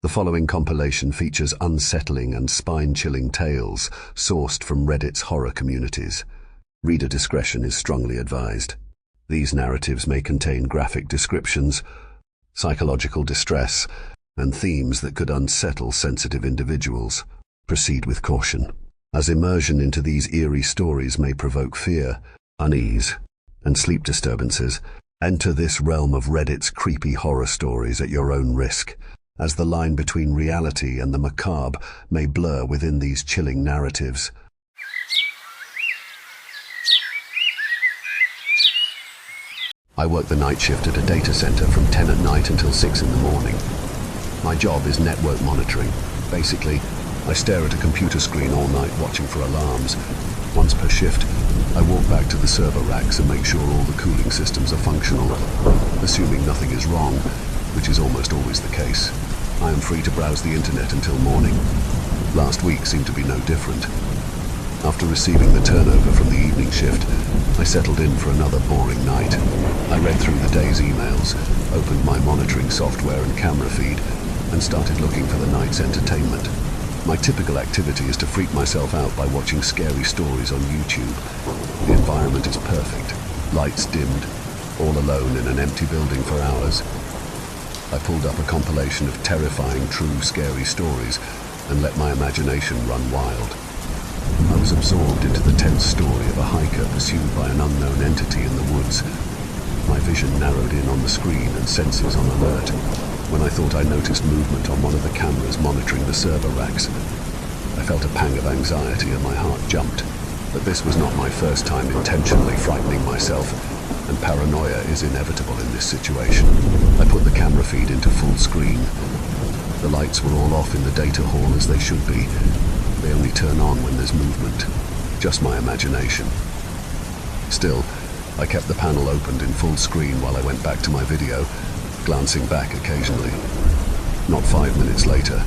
The following compilation features unsettling and spine-chilling tales sourced from Reddit's horror communities. Reader discretion is strongly advised. These narratives may contain graphic descriptions, psychological distress, and themes that could unsettle sensitive individuals. Proceed with caution, as immersion into these eerie stories may provoke fear, unease, and sleep disturbances. Enter this realm of Reddit's creepy horror stories at your own risk, as the line between reality and the macabre may blur within these chilling narratives. I work the night shift at a data center from 10 at night until 6 in the morning. My job is network monitoring. Basically, I stare at a computer screen all night watching for alarms. Once per shift, I walk back to the server racks and make sure all the cooling systems are functional. Assuming nothing is wrong, which is almost always the case, I am free to browse the internet until morning. Last week seemed to be no different. After receiving the turnover from the evening shift, I settled in for another boring night. I read through the day's emails, opened my monitoring software and camera feed, and started looking for the night's entertainment. My typical activity is to freak myself out by watching scary stories on YouTube. The environment is perfect, lights dimmed, all alone in an empty building for hours. I pulled up a compilation of terrifying, true, scary stories and let my imagination run wild. I was absorbed into the tense story of a hiker pursued by an unknown entity in the woods. My vision narrowed in on the screen and senses on alert. When I thought I noticed movement on one of the cameras monitoring the server racks, I felt a pang of anxiety and my heart jumped. But this was not my first time intentionally frightening myself, and paranoia is inevitable in this situation. I put the camera feed into full screen. The lights were all off in the data hall as they should be. They only turn on when there's movement. Just my imagination. Still, I kept the panel opened in full screen while I went back to my video, glancing back occasionally. Not 5 minutes later,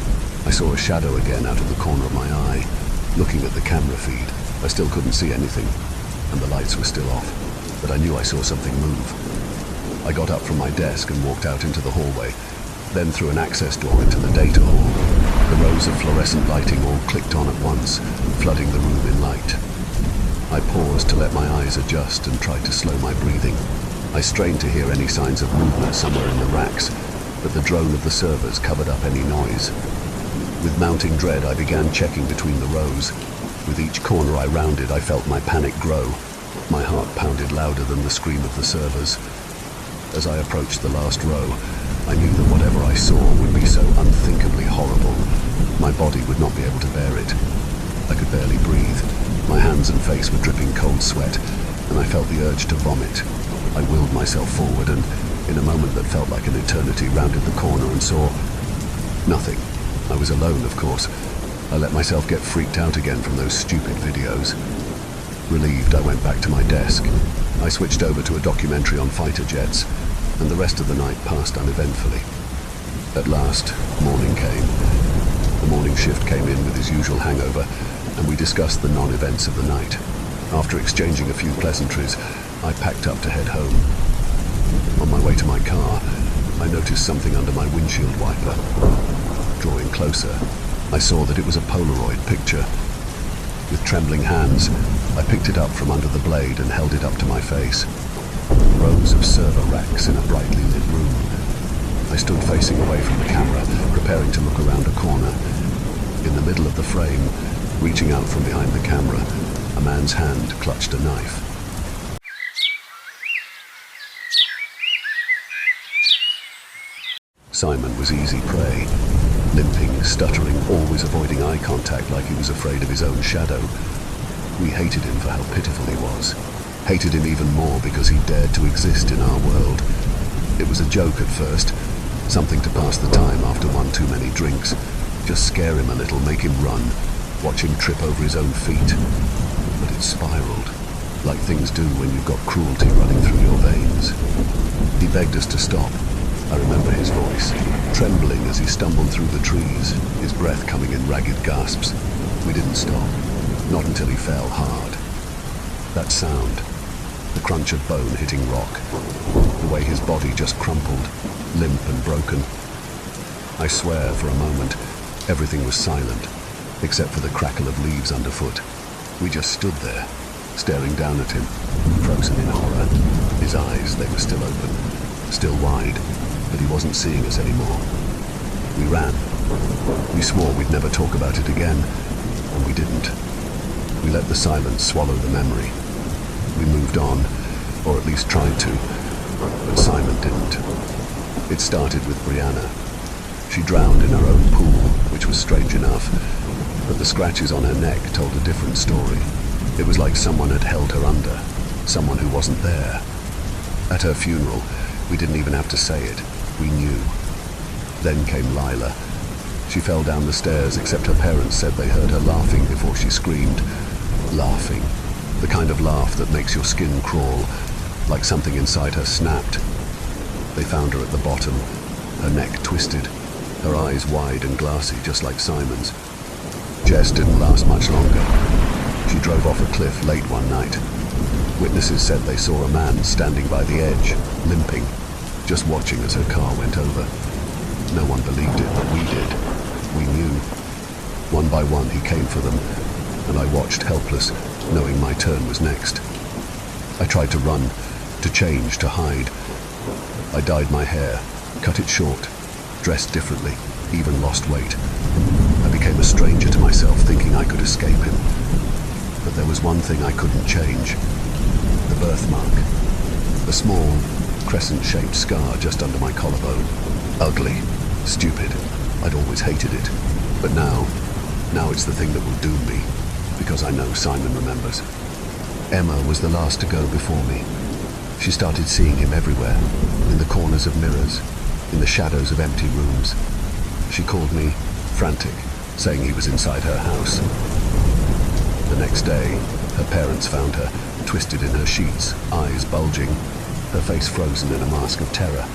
I saw a shadow again out of the corner of my eye. Looking at the camera feed, I still couldn't see anything, and the lights were still off, but I knew I saw something move. I got up from my desk and walked out into the hallway, then through an access door into the data hall. The rows of fluorescent lighting all clicked on at once, flooding the room in light. I paused to let my eyes adjust and tried to slow my breathing. I strained to hear any signs of movement somewhere in the racks, but the drone of the servers covered up any noise. With mounting dread, I began checking between the rows. With each corner I rounded, I felt my panic grow. My heart pounded louder than the scream of the servers. As I approached the last row, I knew that whatever I saw would be so unthinkably horrible, my body would not be able to bear it. I could barely breathe. My hands and face were dripping cold sweat, and I felt the urge to vomit. I willed myself forward and, in a moment that felt like an eternity, rounded the corner and saw nothing. I was alone, of course. I let myself get freaked out again from those stupid videos. Relieved, I went back to my desk. I switched over to a documentary on fighter jets, and the rest of the night passed uneventfully. At last, morning came. The morning shift came in with his usual hangover, and we discussed the non-events of the night. After exchanging a few pleasantries, I packed up to head home. On my way to my car, I noticed something under my windshield wiper. Drawing closer, I saw that it was a Polaroid picture. With trembling hands, I picked it up from under the blade and held it up to my face. Rows of server racks in a brightly lit room. I stood facing away from the camera, preparing to look around a corner. In the middle of the frame, reaching out from behind the camera, a man's hand clutched a knife. Simon was easy prey. Limping, stuttering, always avoiding eye contact like he was afraid of his own shadow. We hated him for how pitiful he was. Hated him even more because he dared to exist in our world. It was a joke at first, something to pass the time after one too many drinks. Just scare him a little, make him run, watch him trip over his own feet. But it spiraled, like things do when you've got cruelty running through your veins. He begged us to stop. I remember his voice, trembling as he stumbled through the trees, his breath coming in ragged gasps. We didn't stop, not until he fell hard. That sound, the crunch of bone hitting rock, the way his body just crumpled, limp and broken. I swear, for a moment, everything was silent, except for the crackle of leaves underfoot. We just stood there, staring down at him, frozen in horror. His eyes, they were still open, still wide, but he wasn't seeing us anymore. We ran. We swore we'd never talk about it again, and we didn't. We let the silence swallow the memory. We moved on, or at least tried to, but Simon didn't. It started with Brianna. She drowned in her own pool, which was strange enough, but the scratches on her neck told a different story. It was like someone had held her under, someone who wasn't there. At her funeral, we didn't even have to say it. We knew. Then came Lila. She fell down the stairs, except her parents said they heard her laughing before she screamed. Laughing. The kind of laugh that makes your skin crawl, like something inside her snapped. They found her at the bottom, her neck twisted, her eyes wide and glassy, just like Simon's. Jess didn't last much longer. She drove off a cliff late one night. Witnesses said they saw a man standing by the edge, limping, just watching as her car went over. No one believed it, but we did. We knew. One by one he came for them, and I watched helpless, knowing my turn was next. I tried to run, to change, to hide. I dyed my hair, cut it short, dressed differently, even lost weight. I became a stranger to myself, thinking I could escape him. But there was one thing I couldn't change. The birthmark. A small, crescent-shaped scar just under my collarbone. Ugly. Stupid. I'd always hated it. But now it's the thing that will doom me, because I know Simon remembers. Emma was the last to go before me. She started seeing him everywhere, in the corners of mirrors, in the shadows of empty rooms. She called me, frantic, saying he was inside her house. The next day, her parents found her, twisted in her sheets, eyes bulging, her face frozen in a mask of terror.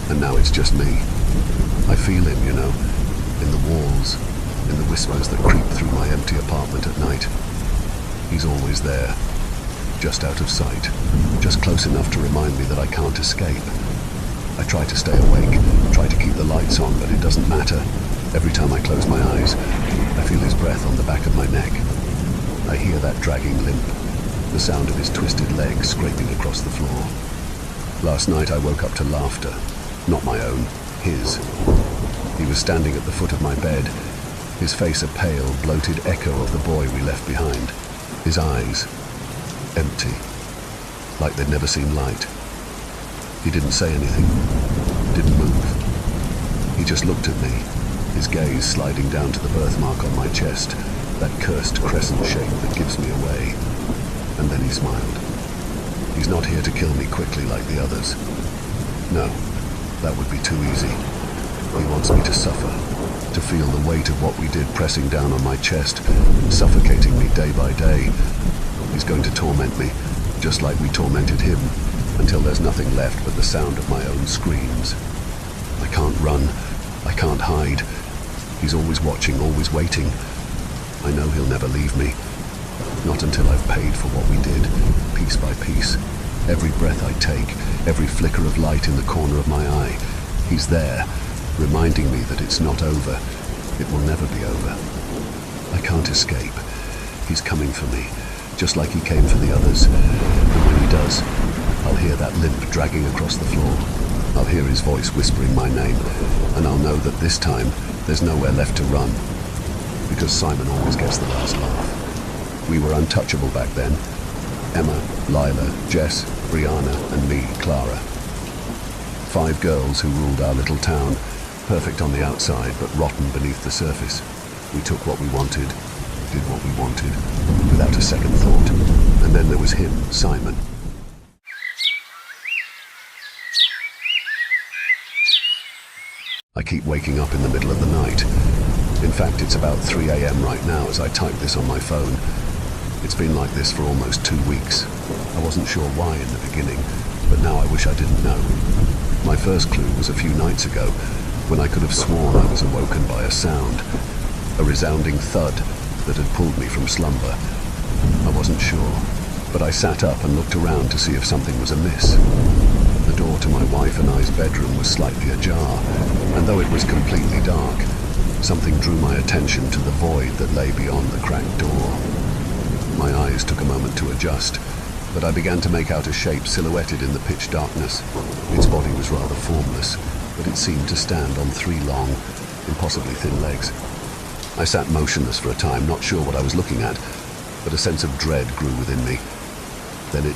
And now it's just me. I feel him, you know, in the walls, in the whispers that creep through my empty apartment at night. He's always there, just out of sight, just close enough to remind me that I can't escape. I try to stay awake, try to keep the lights on, but it doesn't matter. Every time I close my eyes, I feel his breath on the back of my neck. I hear that dragging limp, the sound of his twisted legs scraping across the floor. Last night I woke up to laughter, not my own, his. He was standing at the foot of my bed, his face a pale, bloated echo of the boy we left behind. His eyes, empty, like they'd never seen light. He didn't say anything, didn't move. He just looked at me, his gaze sliding down to the birthmark on my chest, that cursed crescent shape that gives me away. And then he smiled. He's not here to kill me quickly like the others. No, that would be too easy. He wants me to suffer, to feel the weight of what we did pressing down on my chest, suffocating me day by day. He's going to torment me, just like we tormented him, until there's nothing left but the sound of my own screams. I can't run, I can't hide. He's always watching, always waiting. I know he'll never leave me. Not until I've paid for what we did, piece by piece. Every breath I take, every flicker of light in the corner of my eye. He's there, reminding me that it's not over. It will never be over. I can't escape. He's coming for me, just like he came for the others. And when he does, I'll hear that limp dragging across the floor. I'll hear his voice whispering my name, and I'll know that this time there's nowhere left to run, because Simon always gets the last laugh. We were untouchable back then. Emma, Lila, Jess, Brianna, and me, Clara. 5 girls who ruled our little town, perfect on the outside but rotten beneath the surface. We took what we wanted, did what we wanted, without a second thought. And then there was him, Simon. I keep waking up in the middle of the night. In fact, it's about 3 a.m. right now as I type this on my phone. It's been like this for almost 2 weeks. I wasn't sure why in the beginning, but now I wish I didn't know. My first clue was a few nights ago, when I could have sworn I was awoken by a sound, a resounding thud that had pulled me from slumber. I wasn't sure, but I sat up and looked around to see if something was amiss. The door to my wife and I's bedroom was slightly ajar, And though it was completely dark, something drew my attention to the void that lay beyond the cracked door. My eyes took a moment to adjust, but I began to make out a shape silhouetted in the pitch darkness. Its body was rather formless, but it seemed to stand on three long, impossibly thin legs. I sat motionless for a time, not sure what I was looking at, but a sense of dread grew within me. Then it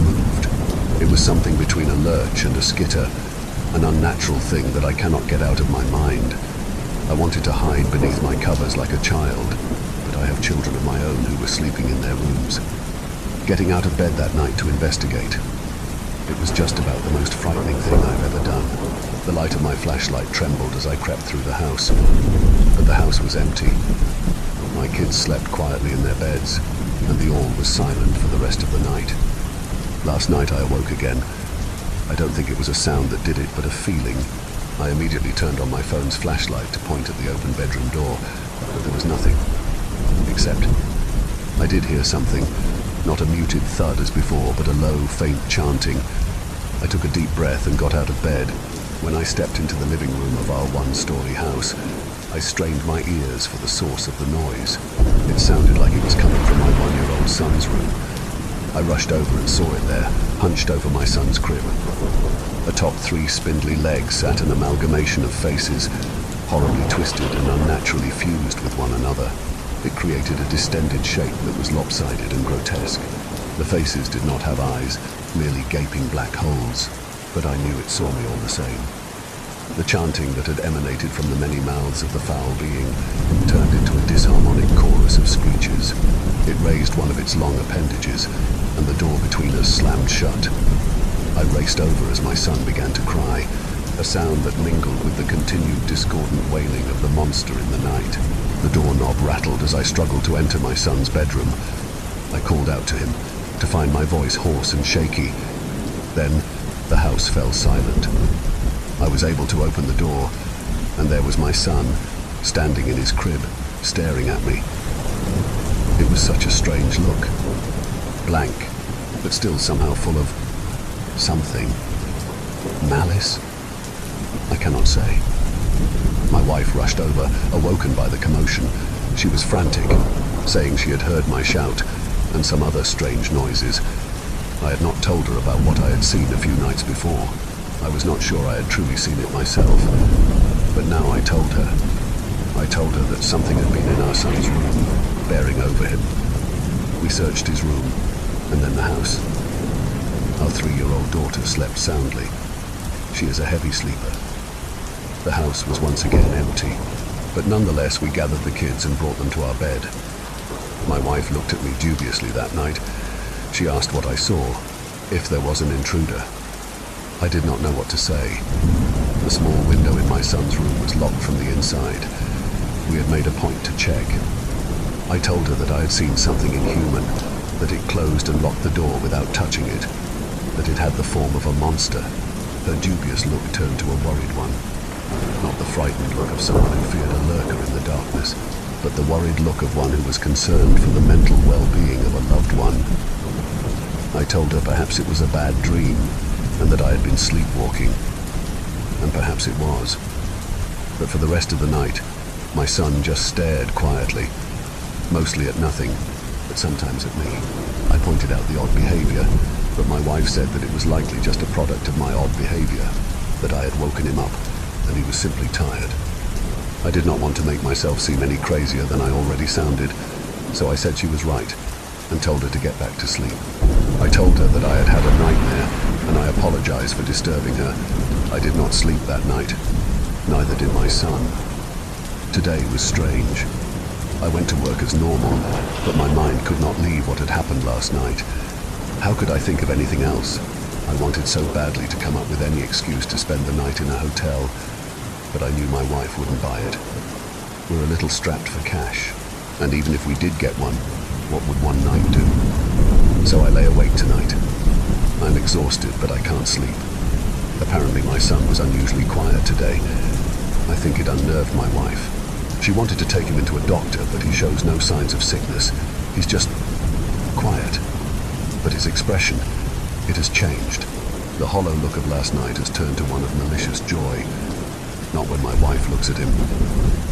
moved. It was something between a lurch and a skitter, an unnatural thing that I cannot get out of my mind. I wanted to hide beneath my covers like a child, but I have children of my own who were sleeping in their rooms. Getting out of bed that night to investigate, it was just about the most frightening thing I've ever done. The light of my flashlight trembled as I crept through the house, but the house was empty. My kids slept quietly in their beds, and the all was silent for the rest of the night. Last night I awoke again. I don't think it was a sound that did it, but a feeling. I immediately turned on my phone's flashlight to point at the open bedroom door, but there was nothing. Except, I did hear something. Not a muted thud as before, but a low, faint chanting. I took a deep breath and got out of bed. When I stepped into the living room of our one-story house, I strained my ears for the source of the noise. It sounded like it was coming from my one-year-old son's room. I rushed over and saw it there, hunched over my son's crib. Atop three spindly legs sat an amalgamation of faces, horribly twisted and unnaturally fused with one another. It created a distended shape that was lopsided and grotesque. The faces did not have eyes, merely gaping black holes, but I knew it saw me all the same. The chanting that had emanated from the many mouths of the foul being turned into a disharmonic chorus of screeches. It raised one of its long appendages, and the door between us slammed shut. I raced over as my son began to cry, a sound that mingled with the continued discordant wailing of the monster in the night. The doorknob rattled as I struggled to enter my son's bedroom. I called out to him, to find my voice hoarse and shaky. Then the house fell silent. I was able to open the door, and there was my son, standing in his crib, staring at me. It was such a strange look. Blank, but still somehow full of something. Malice? I cannot say. My wife rushed over, awoken by the commotion. She was frantic, saying she had heard my shout and some other strange noises. I had not told her about what I had seen a few nights before. I was not sure I had truly seen it myself, but now I told her. I told her that something had been in our son's room, bearing over him. We searched his room, and then the house. Our 3-year-old daughter slept soundly. She is a heavy sleeper. The house was once again empty, but nonetheless we gathered the kids and brought them to our bed. My wife looked at me dubiously that night. She asked what I saw, if there was an intruder. I did not know what to say. The small window in my son's room was locked from the inside. We had made a point to check. I told her that I had seen something inhuman, that it closed and locked the door without touching it, that it had the form of a monster. Her dubious look turned to a worried one. Not the frightened look of someone who feared a lurker in the darkness, but the worried look of one who was concerned for the mental well-being of a loved one. I told her perhaps it was a bad dream, and that I had been sleepwalking. And perhaps it was. But for the rest of the night, my son just stared quietly, mostly at nothing, but sometimes at me. I pointed out the odd behavior, but my wife said that it was likely just a product of my odd behavior, that I had woken him up, and he was simply tired. I did not want to make myself seem any crazier than I already sounded, so I said she was right, and told her to get back to sleep. I told her that I had had a nightmare, and I apologized for disturbing her. I did not sleep that night. Neither did my son. Today was strange. I went to work as normal, but my mind could not leave what had happened last night. How could I think of anything else? I wanted so badly to come up with any excuse to spend the night in a hotel, but I knew my wife wouldn't buy it. We're a little strapped for cash, and even if we did get one, what would one night do? So I lay awake tonight. I'm exhausted, but I can't sleep. Apparently my son was unusually quiet today. I think it unnerved my wife. She wanted to take him into a doctor, but he shows no signs of sickness. He's just quiet. But his expression, it has changed. The hollow look of last night has turned to one of malicious joy. Not when my wife looks at him,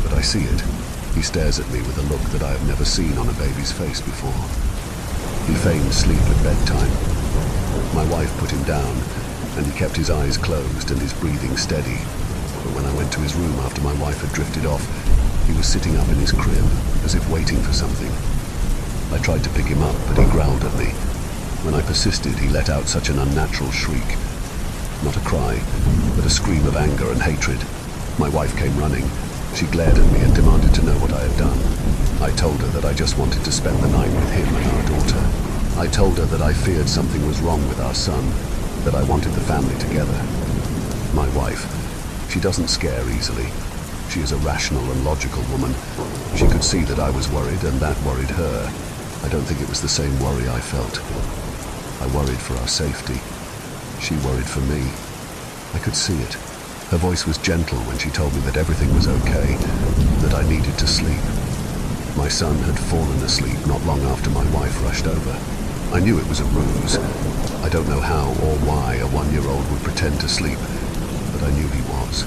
but I see it. He stares at me with a look that I have never seen on a baby's face before. He feigned sleep at bedtime. My wife put him down, and he kept his eyes closed and his breathing steady. But when I went to his room after my wife had drifted off, he was sitting up in his crib, as if waiting for something. I tried to pick him up, but he growled at me. When I persisted, he let out such an unnatural shriek. Not a cry, but a scream of anger and hatred. My wife came running. She glared at me and demanded to know what I had done. I told her that I just wanted to spend the night with him and our daughter. I told her that I feared something was wrong with our son, that I wanted the family together. My wife, she doesn't scare easily. She is a rational and logical woman. She could see that I was worried, and that worried her. I don't think it was the same worry I felt. I worried for our safety. She worried for me. I could see it. Her voice was gentle when she told me that everything was okay, that I needed to sleep. My son had fallen asleep not long after my wife rushed over. I knew it was a ruse. I don't know how or why a 1-year-old would pretend to sleep, but I knew he was.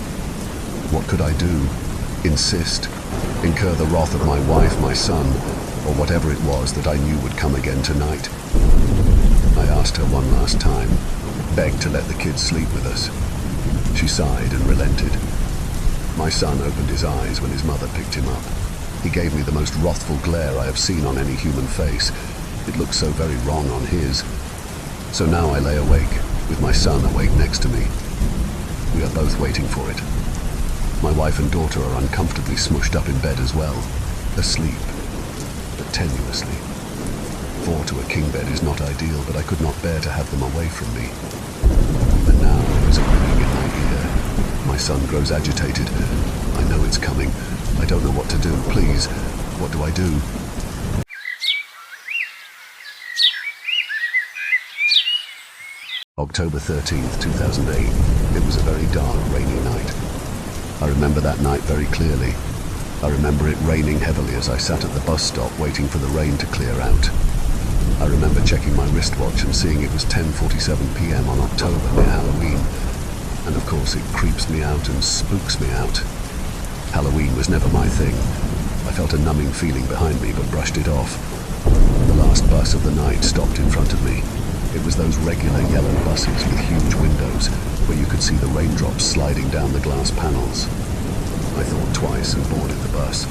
What could I do? Insist? Incur the wrath of my wife, my son, or whatever it was that I knew would come again tonight? I asked her one last time, begged to let the kids sleep with us. She sighed and relented. My son opened his eyes when his mother picked him up. He gave me the most wrathful glare I have seen on any human face. It looked so very wrong on his. So now I lay awake, with my son awake next to me. We are both waiting for it. My wife and daughter are uncomfortably smushed up in bed as well, asleep, but tenuously. 4 to a king bed is not ideal, but I could not bear to have them away from me. And now there is a ringing in my ear. My son grows agitated. I know it's coming. I don't know what to do. Please, what do I do? October 13th, 2008. It was a very dark, rainy night. I remember that night very clearly. I remember it raining heavily as I sat at the bus stop waiting for the rain to clear out. I remember checking my wristwatch and seeing it was 10:47 p.m. on October near Halloween. And of course it creeps me out and spooks me out. Halloween was never my thing. I felt a numbing feeling behind me but brushed it off. The last bus of the night stopped in front of me. It was those regular yellow buses with huge windows where you could see the raindrops sliding down the glass panels. I thought twice and boarded the bus.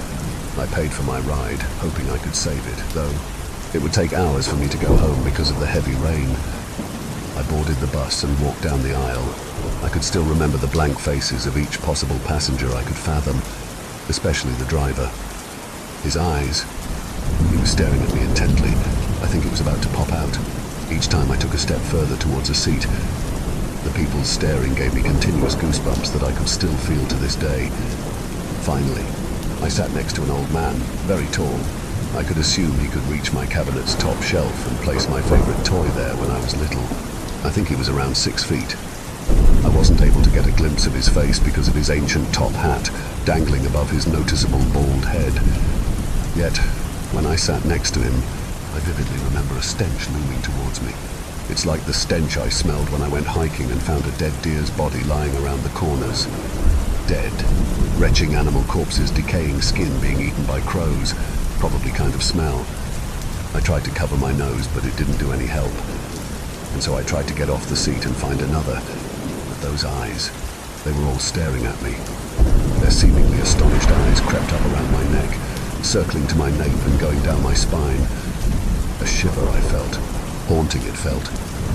I paid for my ride, hoping I could save it, though it would take hours for me to go home because of the heavy rain. I boarded the bus and walked down the aisle. I could still remember the blank faces of each possible passenger I could fathom, especially the driver. His eyes. He was staring at me intently. I think it was about to pop out. Each time I took a step further towards a seat, the people's staring gave me continuous goosebumps that I could still feel to this day. Finally, I sat next to an old man, very tall. I could assume he could reach my cabinet's top shelf and place my favorite toy there when I was little. I think he was around 6 feet. I wasn't able to get a glimpse of his face because of his ancient top hat dangling above his noticeable bald head. Yet, when I sat next to him, I vividly remember a stench looming towards me. It's like the stench I smelled when I went hiking and found a dead deer's body lying around the corners. Dead, retching animal corpses, decaying skin being eaten by crows. Probably kind of smell. I tried to cover my nose, but it didn't do any help. And so I tried to get off the seat and find another. But those eyes, they were all staring at me. Their seemingly astonished eyes crept up around my neck, circling to my nape and going down my spine. A shiver I felt. Haunting it felt.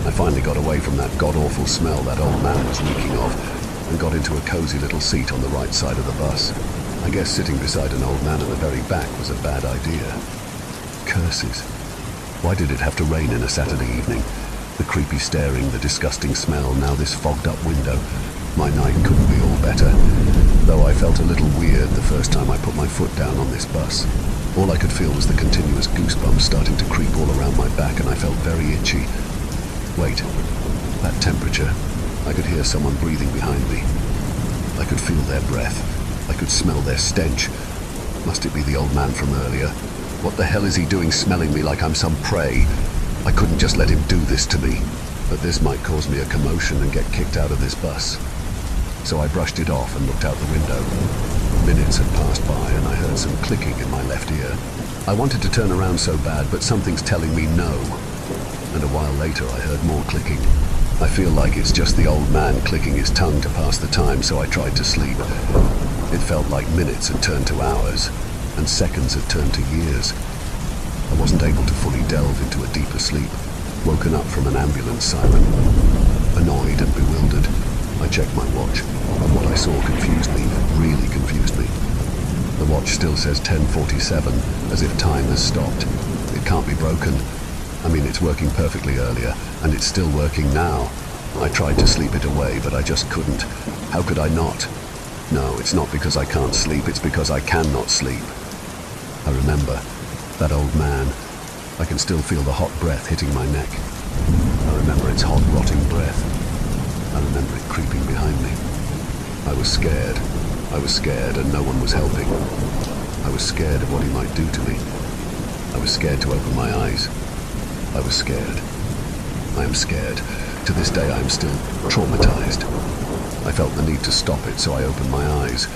I finally got away from that god-awful smell that old man was reeking of and got into a cozy little seat on the right side of the bus. I guess sitting beside an old man at the very back was a bad idea. Curses. Why did it have to rain in a Saturday evening? The creepy staring, the disgusting smell, now this fogged-up window. My night couldn't be all better, though I felt a little weird the first time I put my foot down on this bus. All I could feel was the continuous goosebumps starting to creep all around my back, and I felt very itchy. Wait, that temperature. I could hear someone breathing behind me. I could feel their breath. I could smell their stench. Must it be the old man from earlier? What the hell is he doing smelling me like I'm some prey? I couldn't just let him do this to me, but this might cause me a commotion and get kicked out of this bus. so I brushed it off and looked out the window. Minutes had passed by and I heard some clicking in my left ear. I wanted to turn around so bad, but something's telling me no. And a while later I heard more clicking. I feel like it's just the old man clicking his tongue to pass the time, so I tried to sleep. It felt like minutes had turned to hours, and seconds had turned to years. I wasn't able to fully delve into a deeper sleep, woken up from an ambulance siren. Annoyed and bewildered, I checked my watch. What I saw confused me, really confused me. The watch still says 10:47, as if time has stopped. It can't be broken. I mean, it's working perfectly earlier, and it's still working now. I tried to sleep it away, but I just couldn't. How could I not? No, it's not because I can't sleep, it's because I cannot sleep. I remember that old man. I can still feel the hot breath hitting my neck. I remember its hot, rotting breath. I remember it creeping behind me. I was scared. I was scared, and no one was helping. I was scared of what he might do to me. I was scared to open my eyes. I was scared. I am scared. To this day, I am still traumatized. I felt the need to stop it, so I opened my eyes.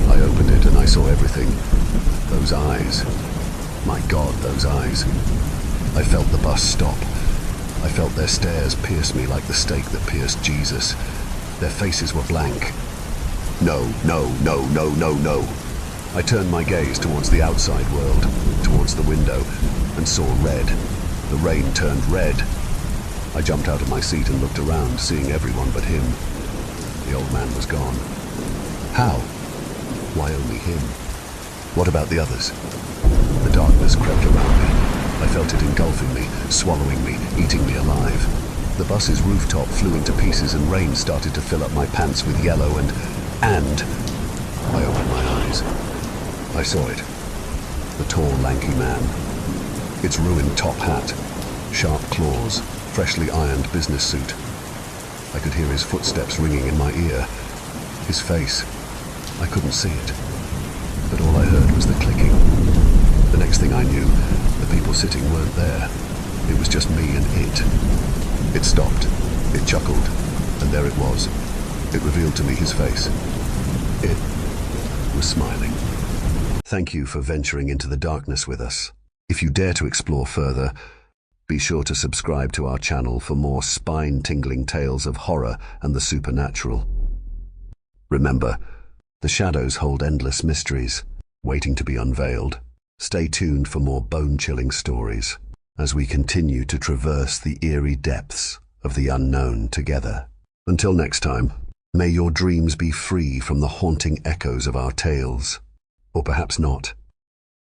I opened it and I saw everything. Those eyes. My God, those eyes. I felt the bus stop. I felt their stares pierce me like the stake that pierced Jesus. Their faces were blank. No, no, no, no, no, no. I turned my gaze towards the outside world, towards the window, and saw red. The rain turned red. I jumped out of my seat and looked around, seeing everyone but him. The old man was gone. How? Why only him? What about the others? The darkness crept around me. I felt it engulfing me, swallowing me, eating me alive. The bus's rooftop flew into pieces and rain started to fill up my pants with yellow and I opened my eyes. I saw it. The tall, lanky man. Its ruined top hat, sharp claws, freshly ironed business suit. I could hear his footsteps ringing in my ear. His face. I couldn't see it. But all I heard was the clicking. The next thing I knew, the people sitting weren't there. It was just me and it. It stopped. It chuckled. And there it was. It revealed to me his face. It was smiling. Thank you for venturing into the darkness with us. If you dare to explore further, be sure to subscribe to our channel for more spine-tingling tales of horror and the supernatural. Remember, the shadows hold endless mysteries, waiting to be unveiled. Stay tuned for more bone-chilling stories as we continue to traverse the eerie depths of the unknown together. Until next time, may your dreams be free from the haunting echoes of our tales. Or perhaps not.